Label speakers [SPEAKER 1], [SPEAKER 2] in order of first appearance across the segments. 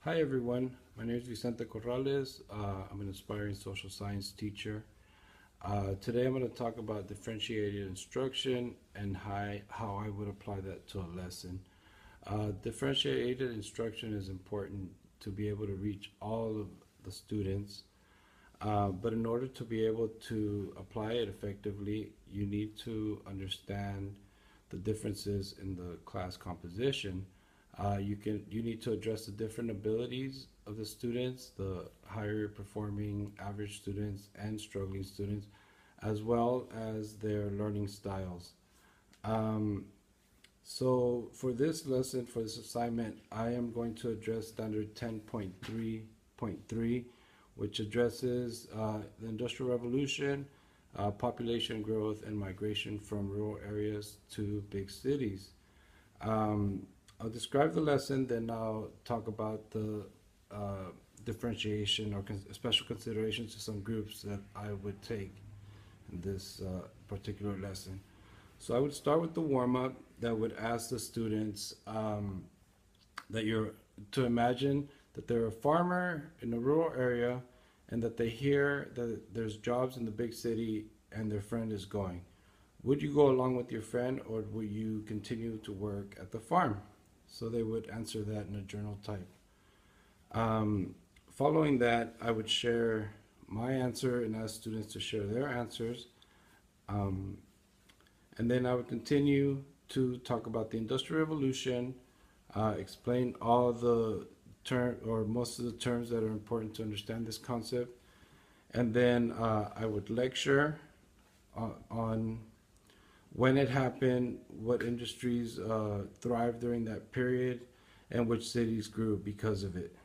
[SPEAKER 1] Hi everyone, my name is Vicente Corrales. I'm an aspiring social science teacher. Today I'm going to talk about differentiated instruction and how I would apply that to a lesson. Differentiated instruction is important to be able to reach all of the students, but in order to be able to apply it effectively, you need to understand the differences in the class composition. You need to address the different abilities of the students, the higher performing average students and struggling students, as well as their learning styles. Um, so for this lesson, for this assignment, I am going to address standard 10.3.3, which addresses the Industrial Revolution, population growth, and migration from rural areas to big cities. Um, I'll describe the lesson, then I'll talk about the differentiation or special considerations to some groups that I would take in this particular lesson. So I would start with the warm-up that would ask the students that you're to imagine that they're a farmer in a rural area and that they hear that there's jobs in the big city and their friend is going. Would you go along with your friend or would you continue to work at the farm? So they would answer that in a journal type. Following that, I would share my answer and ask students to share their answers. Um, and then I would continue to talk about the Industrial Revolution, explain all the term or most of the terms that are important to understand this concept. And then I would lecture on when it happened, what industries thrived during that period, and which cities grew because of it.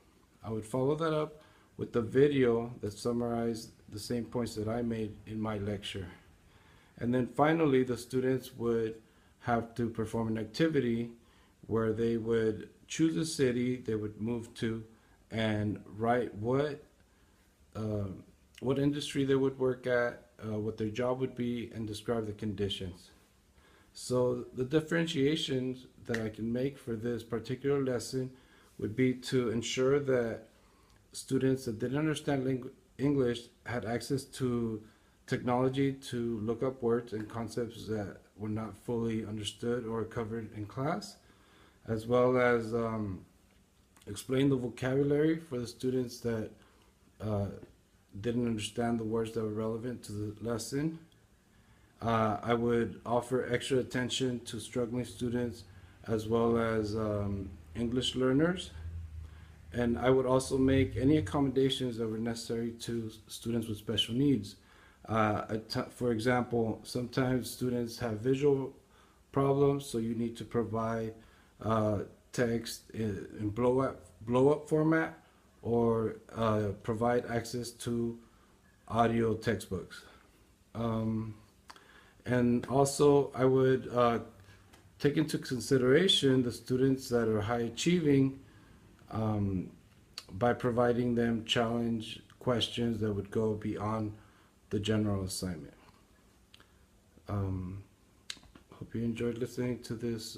[SPEAKER 1] I would follow that up with the video that summarized the same points that I made in my lecture. And then finally, the students would have to perform an activity where they would choose a city they would move to and write what industry they would work at, what their job would be, and describe the conditions. So the differentiations that I can make for this particular lesson would be to ensure that students that didn't understand English had access to technology to look up words and concepts that were not fully understood or covered in class, as well as explain the vocabulary for the students that uh, didn't understand the words that were relevant to the lesson. I would offer extra attention to struggling students as well as English learners. And I would also make any accommodations that were necessary to students with special needs. For example, sometimes students have visual problems, so you need to provide text in blow up format or provide access to audio textbooks. And also, I would take into consideration the students that are high achieving by providing them challenge questions that would go beyond the general assignment. Hope you enjoyed listening to this